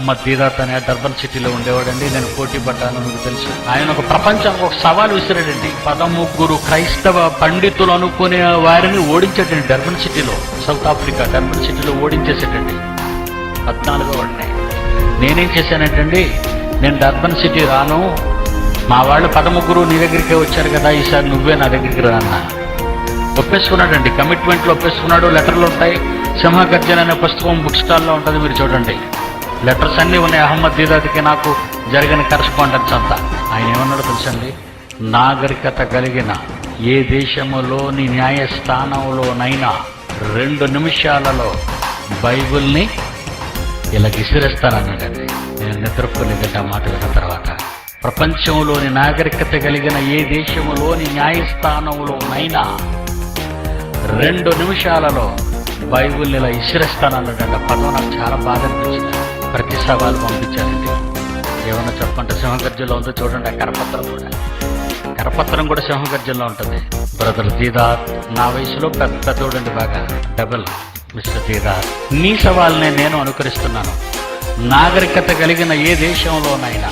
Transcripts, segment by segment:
అహ్మద్ దీదాత్ అనే డర్బన్ సిటీలో ఉండేవాడండి. నేను పోటీ పడ్డాను, మీకు తెలుసు. ఆయన ఒక ప్రపంచానికి ఒక సవాల్ విసిరాడండి. 13 క్రైస్తవ పండితులు అనుకునే వారిని ఓడించాడండి డర్బన్ సిటీలో. సౌత్ ఆఫ్రికా డర్బన్ సిటీలో ఓడించేసాడండి 14వ వాడిని. నేనేం చేశానంటండి, నేను డర్బన్ సిటీ రాను, మా వాళ్ళు 13 నీ దగ్గరికే వచ్చారు కదా, ఈసారి నువ్వే నా దగ్గరికి రా అన్న. ఒప్పేసుకున్నాడండి, కమిట్మెంట్లో ఒప్పేసుకున్నాడు. లెటర్లు ఉంటాయి. సింహగర్జన అనే పుస్తకం బుక్ స్టాల్లో ఉంటుంది, మీరు చూడండి. లెటర్స్ అన్నీ ఉన్నాయి అహ్మద్ దీదాత్కి నాకు జరిగిన కరెస్పాండెన్స్ అంతా. ఆయన ఏమన్నాడు తెలుసండి, నాగరికత కలిగిన ఏ దేశములోని న్యాయస్థానంలోనైనా 2 నిమిషాలలో బైబిల్ని ఇలా విసిరేస్తానన్నాడండి. నేను నిద్రపోలేదంటే ఆ మాట విన్న తర్వాత. ప్రపంచంలోని నాగరికత కలిగిన ఏ దేశములోని న్యాయస్థానంలోనైనా 2 నిమిషాలలో బైబిల్ని ఇలా ఇసిరేస్తానన్నాడండి. ఆ పదం నాకు చాలా బాధ అనిపించింది. ప్రతి సవాలు పంపించారండి. ఏమన్నా చెప్పంటే సింహగర్జంలో ఉందో చూడండి. ఆ కరపత్రం కూడా సింహగర్జంలో ఉంటుంది. బ్రదర్ దీదాత్ నా వయసులో పెద్దోడండి, బాగా డబుల్. మిస్టర్ దీదాత్, నీ సవాల్నే నేను అనుకరిస్తున్నాను. నాగరికత కలిగిన ఏ దేశంలోనైనా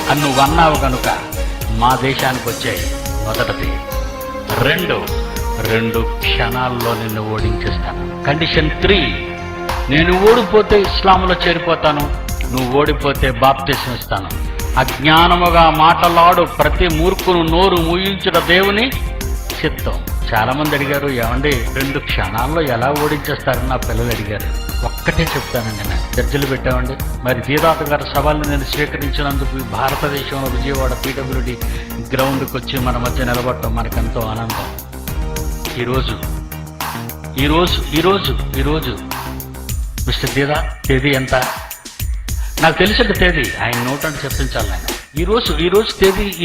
అని నువ్వు అన్నావు కనుక మా దేశానికి వచ్చాయి. మొదటిది. 2 క్షణాల్లో నిన్ను ఓడించేస్తాను. కండిషన్ 3, నేను ఓడిపోతే ఇస్లాంలో చేరిపోతాను, నువ్వు ఓడిపోతే బాప్తిసం ఇస్తాను. అజ్ఞానముగా మాటలాడు ప్రతి మూర్ఖును నోరు మూయించుట దేవుని చిత్తం. చాలా మంది అడిగారు, ఏమండి 2 క్షణాల్లో ఎలా ఓడించేస్తారని నా పిల్లలు అడిగారు. ఒక్కటే చెప్తానండి, నేను చర్చలు పెట్టామండి. మరి దీదాత్ గారి సవాల్ని నేను స్వీకరించినందుకు భారతదేశంలో విజయవాడ PWD గ్రౌండ్కి వచ్చి మన మధ్య నిలబడటం మనకెంతో ఆనందం. ఈరోజు మిస్టర్ దీదాత్ తేదీ ఎంత నాకు తెలిసిన తేదీ ఆయన నోటని చెప్పించాలి. ఆయన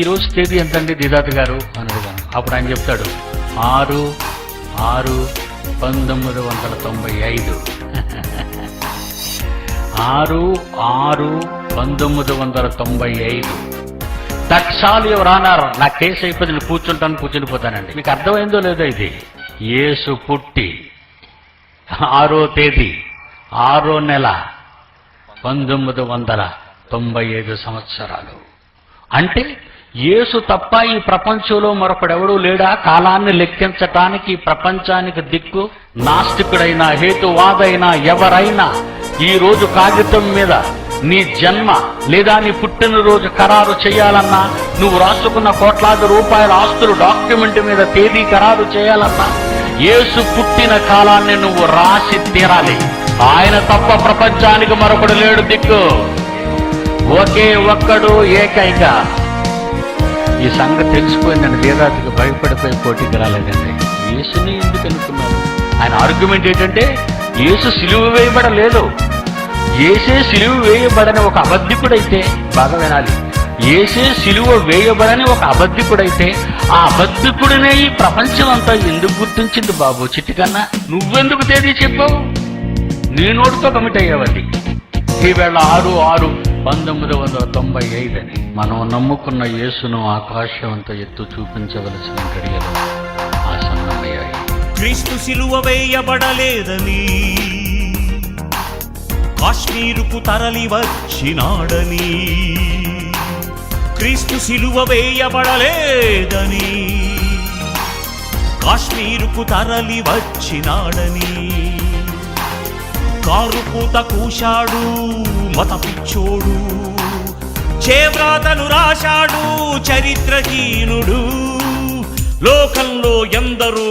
ఈరోజు తేదీ ఎంత అండి దీదాత్ గారు అని అడిగాను. అప్పుడు ఆయన చెప్తాడు 6/6/1995. 6/6/1995. That's all your honour. నా కేసు అయిపోయింది, నేను కూర్చుండిపోతానండి. మీకు అర్థమైందో లేదో, ఇది యేసు పుట్టి 6వ తేదీ 6వ నెల 1995 సంవత్సరాలు. అంటే యేసు తప్ప ఈ ప్రపంచంలో మరొకడెవడూ లేడా కాలాన్ని లెక్కించటానికి? ఈ ప్రపంచానికి దిక్కు నాస్తికుడైనా హేతువాదైనా ఎవరైనా ఈ రోజు కాగితం మీద నీ జన్మ లేదా నీ పుట్టినరోజు ఖరారు చేయాలన్నా, నువ్వు రాసుకున్న కోట్లాది రూపాయల ఆస్తులు డాక్యుమెంట్ మీద తేదీ ఖరారు చేయాలన్నా యేసు పుట్టిన కాలాన్ని నువ్వు రాసి తీరాలి. ఆయన తప్ప ప్రపంచానికి మరొకడు లేడు దిక్కు, ఒకే ఒక్కడు ఏకైక. ఈ సంగతి తెలిసిపోయిందండి. దీదాత్కి భయపడిపోయి పోటీకి రాలేదండి. యేసుని ఎందుకు అనుకున్నారు? ఆయన ఆర్గ్యుమెంట్ ఏంటంటే యేసు సిలువ వేయబడలేదు. యేసే సిలువ వేయబడని ఒక అబద్ధికుడైతే, బాగా వినాలి, యేసే సిలువ వేయబడని ఒక అబద్ధికుడైతే ఆ అబద్ధికుడినే ఈ ప్రపంచం అంతా ఎందుకు గుర్తించింది బాబు చిట్టికన్నా? నువ్వెందుకు తేదీ చెప్పావు? నీ నోటితో కమిట్ అయ్యావది. ఈవేళ 6/6/1995 అని మనం నమ్ముకున్న యేసును ఆకాశం అంత ఎత్తు చూపించవలసిన గడియలు ఆసన్నమయ్యాయి. క్రీస్తు సిలువ వేయబడలేదని, కాశ్మీరుకు తరలి వచ్చినాడని. క్రీస్తు సిలువ వేయబడలేదని, కాశ్మీరుకు తరలి వచ్చినాడని. కారుపూత కూశాడు మత పిచ్చోడు, చేవ్రాతను రాశాడు చరిత్రహీనుడు. లోకంలో ఎందరో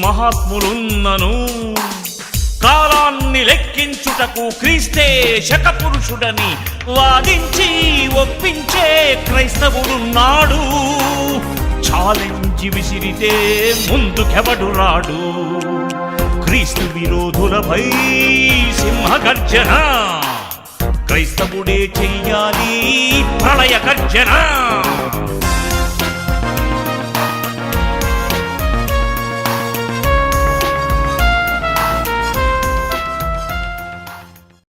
మహాత్ములున్నను, కాలాన్ని లెక్కించుటకు క్రీస్తే శకపురుషుడని వాదించి ఒప్పించే క్రైస్తవుడున్నాడు. ఛాలెంజ్ విసిరితే ముందుకెవడు రాడు. క్రీస్తు విరోధులపై సింహగర్జన, క్రైస్తవుడే చెయ్యాలి ప్రళయ గర్జన.